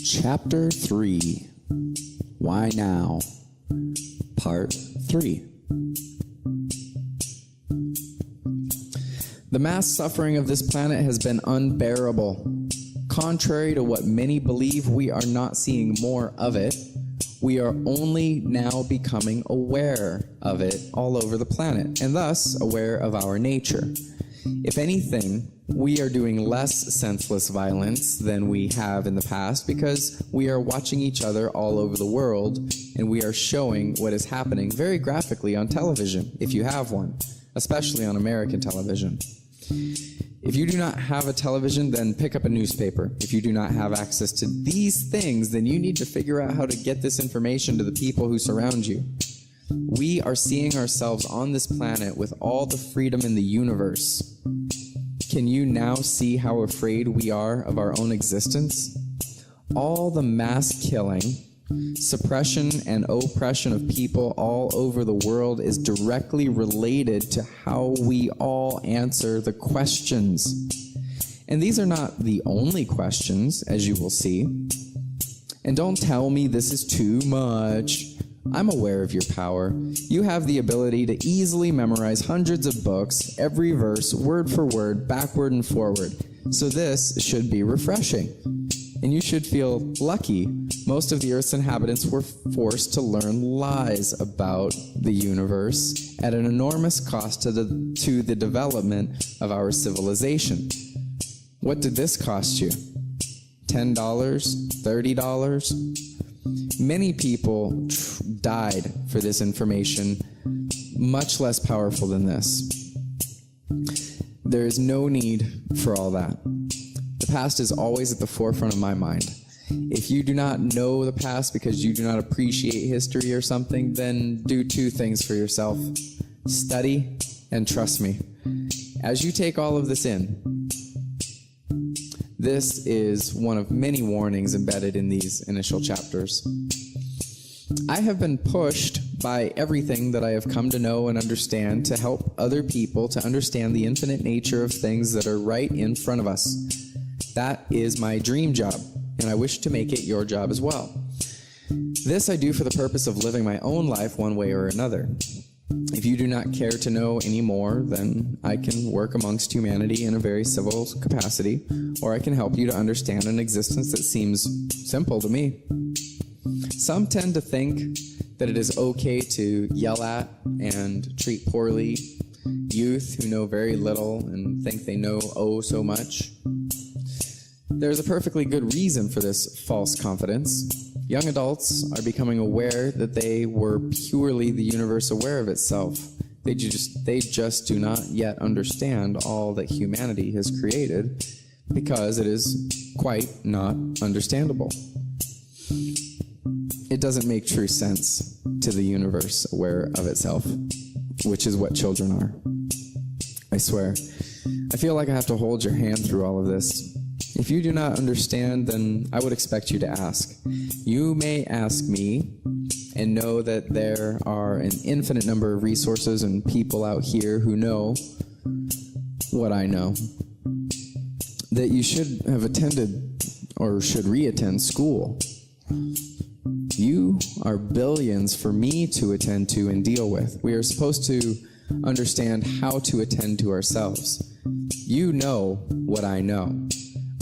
Chapter 3, Why Now? Part 3. The mass suffering of this planet has been unbearable. Contrary to what many believe, we are not seeing more of it. We are only now becoming aware of it all over the planet, and thus aware of our nature. If anything, we are doing less senseless violence than we have in the past because we are watching each other all over the world, and we are showing what is happening very graphically on television, if you have one, especially on American television. If you do not have a television, then pick up a newspaper. If you do not have access to these things, then you need to figure out how to get this information to the people who surround you. We are seeing ourselves on this planet with all the freedom in the universe. Can you now see how afraid we are of our own existence? All the mass killing, suppression, and oppression of people all over the world is directly related to how we all answer the questions. And these are not the only questions, as you will see. And don't tell me this is too much. I'm aware of your power. You have the ability to easily memorize hundreds of books, every verse, word for word, backward and forward. So this should be refreshing. And you should feel lucky. Most of the Earth's inhabitants were forced to learn lies about the universe at an enormous cost to the development of our civilization. What did this cost you? $10? $30? Many people died for this information, much less powerful than this. There is no need for all that. The past is always at the forefront of my mind. If you do not know the past because you do not appreciate history or something, then do two things for yourself. Study and trust me. As you take all of this in, this is one of many warnings embedded in these initial chapters. I have been pushed by everything that I have come to know and understand to help other people to understand the infinite nature of things that are right in front of us. That is my dream job, and I wish to make it your job as well. This I do for the purpose of living my own life one way or another. If you do not care to know any more, then I can work amongst humanity in a very civil capacity, or I can help you to understand an existence that seems simple to me. Some tend to think that it is okay to yell at and treat poorly youth who know very little and think they know oh so much. There's a perfectly good reason for this false confidence. Young adults are becoming aware that they were purely the universe aware of itself. They just do not yet understand all that humanity has created because it is quite not understandable. It doesn't make true sense to the universe aware of itself, which is what children are. I swear. I feel like I have to hold your hand through all of this. If you do not understand, then I would expect you to ask. You may ask me and know that there are an infinite number of resources and people out here who know what I know. That you should have attended or should re-attend school. You are billions for me to attend to and deal with. We are supposed to understand how to attend to ourselves. You know what I know.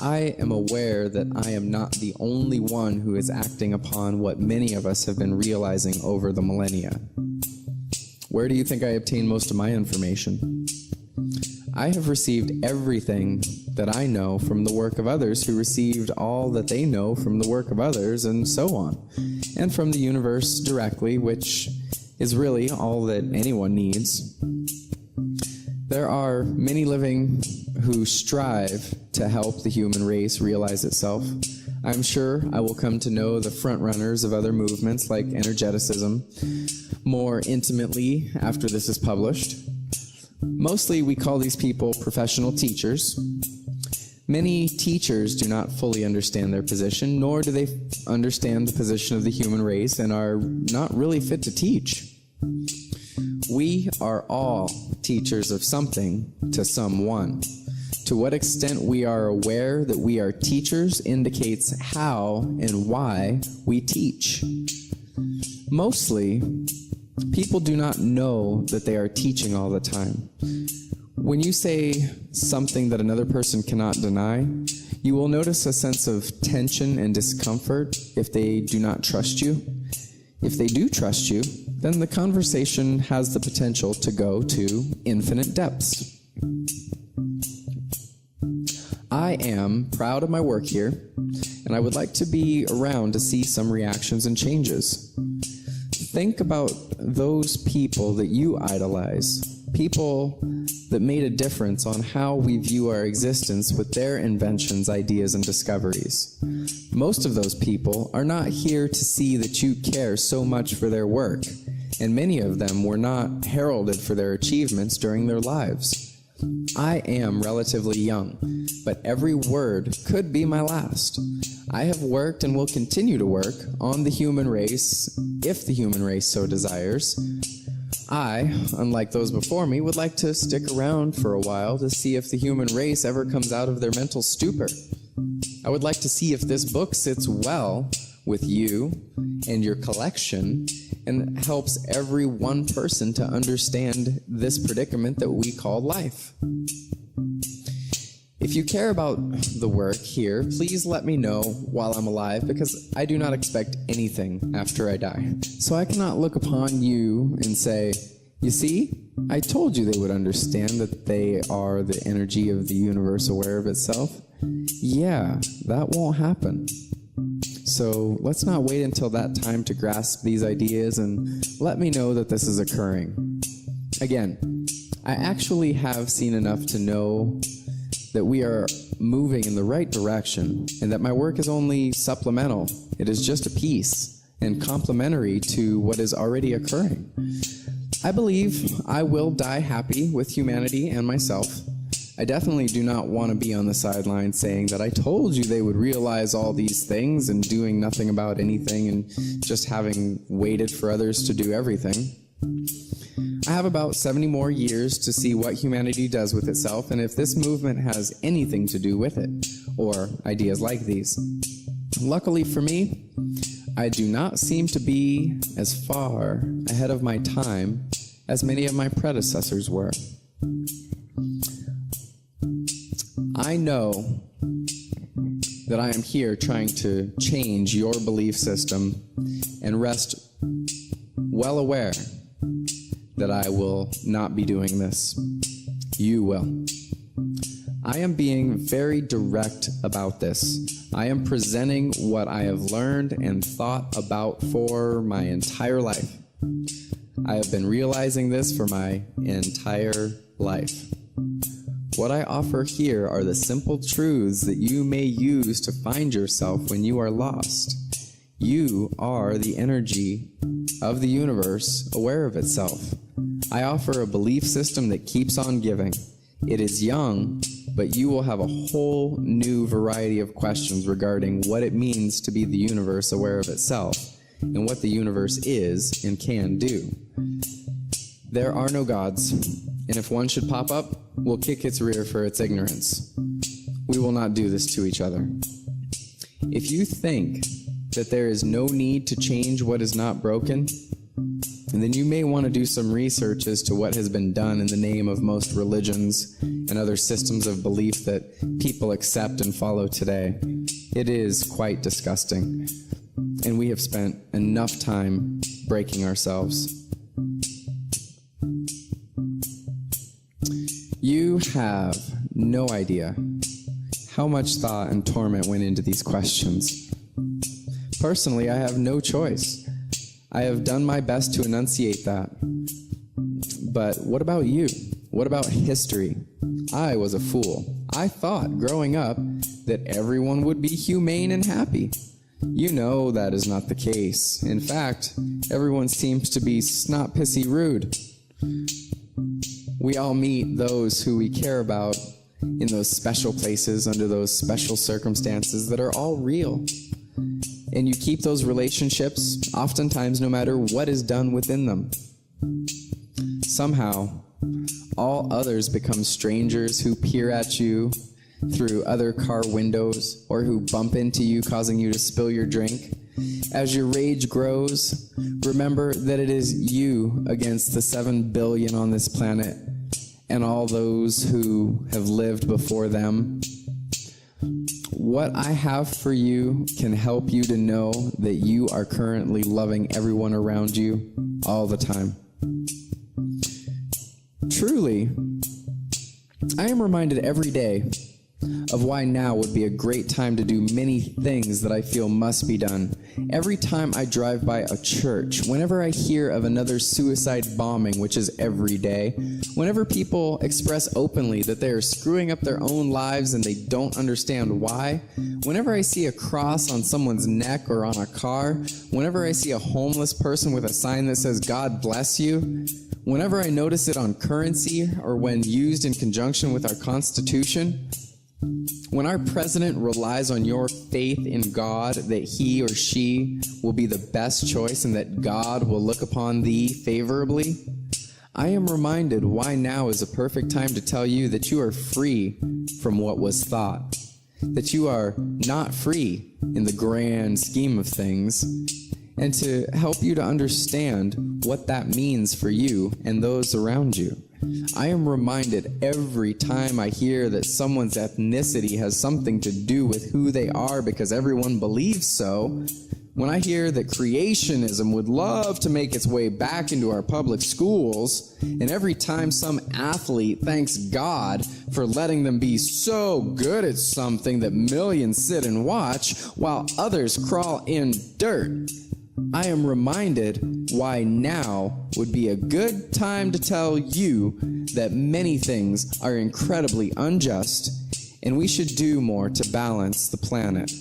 I am aware that I am not the only one who is acting upon what many of us have been realizing over the millennia. Where do you think I obtain most of my information? I have received everything that I know from the work of others who received all that they know from the work of others, and so on, and from the universe directly, which is really all that anyone needs. There are many living who strive to help the human race realize itself. I'm sure I will come to know the front runners of other movements like energeticism more intimately after this is published. Mostly we call these people professional teachers. Many teachers do not fully understand their position, nor do they understand the position of the human race and are not really fit to teach. We are all teachers of something to someone. To what extent we are aware that we are teachers indicates how and why we teach. Mostly, people do not know that they are teaching all the time. When you say something that another person cannot deny, you will notice a sense of tension and discomfort if they do not trust you. If they do trust you, then the conversation has the potential to go to infinite depths. I am proud of my work here, and I would like to be around to see some reactions and changes. Think about those people that you idolize, people that made a difference on how we view our existence with their inventions, ideas, and discoveries. Most of those people are not here to see that you care so much for their work, and many of them were not heralded for their achievements during their lives. I am relatively young, but every word could be my last. I have worked and will continue to work on the human race, if the human race so desires. I, unlike those before me, would like to stick around for a while to see if the human race ever comes out of their mental stupor. I would like to see if this book sits well with you and your collection and helps every one person to understand this predicament that we call life. If you care about the work here, please let me know while I'm alive, because I do not expect anything after I die. So I cannot look upon you and say, you see, I told you they would understand that they are the energy of the universe aware of itself. Yeah, that won't happen. So let's not wait until that time to grasp these ideas and let me know that this is occurring. Again, I actually have seen enough to know that we are moving in the right direction and that my work is only supplemental. It is just a piece and complementary to what is already occurring. I believe I will die happy with humanity and myself. I definitely do not want to be on the sidelines saying that I told you they would realize all these things and doing nothing about anything and just having waited for others to do everything. I have about 70 more years to see what humanity does with itself and if this movement has anything to do with it, or ideas like these. Luckily for me, I do not seem to be as far ahead of my time as many of my predecessors were. I know that I am here trying to change your belief system and rest well aware that I will not be doing this. You will. I am being very direct about this. I am presenting what I have learned and thought about for my entire life. I have been realizing this for my entire life. What I offer here are the simple truths that you may use to find yourself when you are lost. You are the energy of the universe aware of itself. I offer a belief system that keeps on giving. It is young, but you will have a whole new variety of questions regarding what it means to be the universe aware of itself and what the universe is and can do. There are no gods, and if one should pop up, we'll kick its rear for its ignorance. We will not do this to each other. If you think that there is no need to change what is not broken, then you may want to do some research as to what has been done in the name of most religions and other systems of belief that people accept and follow today. It is quite disgusting, and we have spent enough time breaking ourselves. You have no idea how much thought and torment went into these questions. Personally, I have no choice. I have done my best to enunciate that. But what about you? What about history? I was a fool. I thought, growing up, that everyone would be humane and happy. You know that is not the case. In fact, everyone seems to be snot-pissy rude. We all meet those who we care about in those special places under those special circumstances that are all real. And you keep those relationships, oftentimes no matter what is done within them. Somehow, All others become strangers who peer at you through other car windows or who bump into you, causing you to spill your drink. As your rage grows, remember that it is you against the 7 billion on this planet and all those who have lived before them. What I have for you can help you to know that you are currently loving everyone around you all the time. Truly, I am reminded every day of why now would be a great time to do many things that I feel must be done. Every time I drive by a church, whenever I hear of another suicide bombing, which is every day, whenever people express openly that they are screwing up their own lives and they don't understand why, whenever I see a cross on someone's neck or on a car, whenever I see a homeless person with a sign that says, "God bless you," whenever I notice it on currency or when used in conjunction with our Constitution, when our president relies on your faith in God that he or she will be the best choice and that God will look upon thee favorably, I am reminded why now is a perfect time to tell you that you are free from what was thought, that you are not free in the grand scheme of things, and to help you to understand what that means for you and those around you. I am reminded every time I hear that someone's ethnicity has something to do with who they are because everyone believes so. When I hear that creationism would love to make its way back into our public schools, and every time some athlete thanks God for letting them be so good at something that millions sit and watch while others crawl in dirt, I am reminded why now would be a good time to tell you that many things are incredibly unjust and we should do more to balance the planet.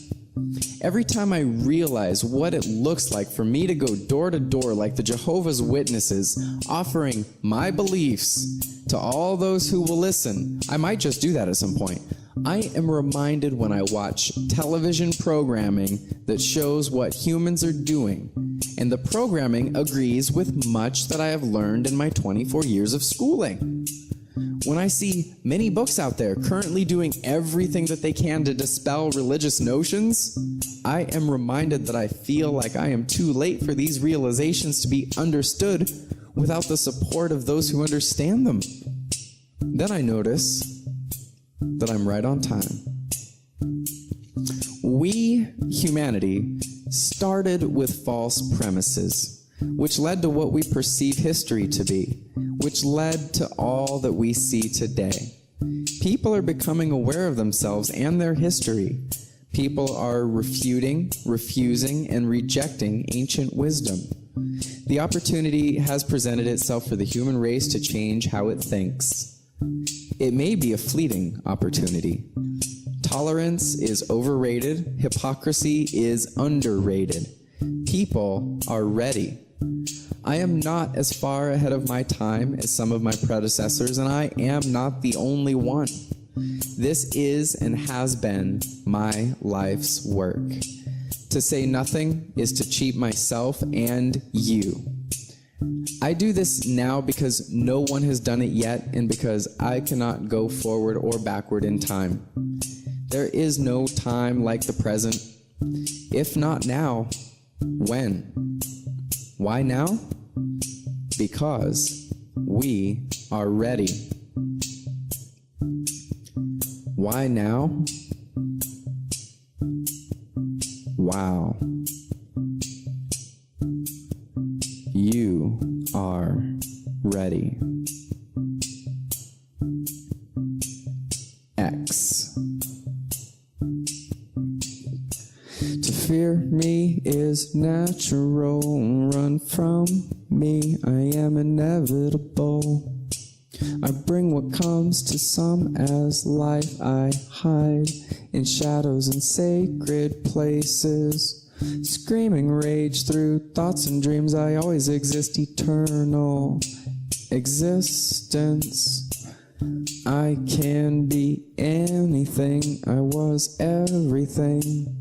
Every time I realize what it looks like for me to go door to door like the Jehovah's Witnesses, offering my beliefs to all those who will listen, I might just do that at some point. I am reminded when I watch television programming that shows what humans are doing, and the programming agrees with much that I have learned in my 24 years of schooling. When I see many books out there currently doing everything that they can to dispel religious notions, I am reminded that I feel like I am too late for these realizations to be understood without the support of those who understand them. Then I notice that I'm right on time. We, humanity, started with false premises, which led to what we perceive history to be, which led to all that we see today. People are becoming aware of themselves and their history. People are refuting, refusing, and rejecting ancient wisdom. The opportunity has presented itself for the human race to change how it thinks. It may be a fleeting opportunity. Tolerance is overrated. Hypocrisy is underrated. People are ready. I am not as far ahead of my time as some of my predecessors, and I am not the only one. This is and has been my life's work. To say nothing is to cheat myself and you. I do this now because no one has done it yet and because I cannot go forward or backward in time. There is no time like the present. If not now, when? Why now? Because we are ready. Why now? Wow. You are ready. X. To fear me is natural. Run from me, I am inevitable. I bring what comes to some as life. I hide in shadows and sacred places. Screaming rage through thoughts and dreams. I always exist, eternal existence. I can be anything. I was everything.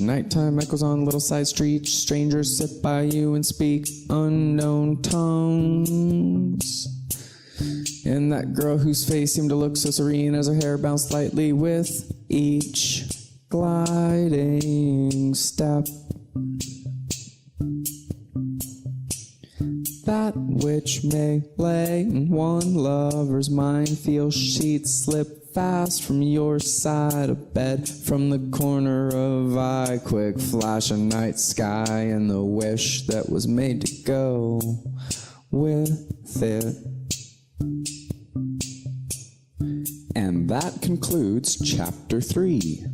Nighttime echoes on little side streets. Strangers sit by you and speak unknown tongues. And that girl whose face seemed to look so serene as her hair bounced lightly with each gliding step. That which may lay in one lover's mind feels sheets slip fast from your side of bed. From the corner of eye, quick flash of night sky, and the wish that was made to go with it. And that concludes Chapter 3.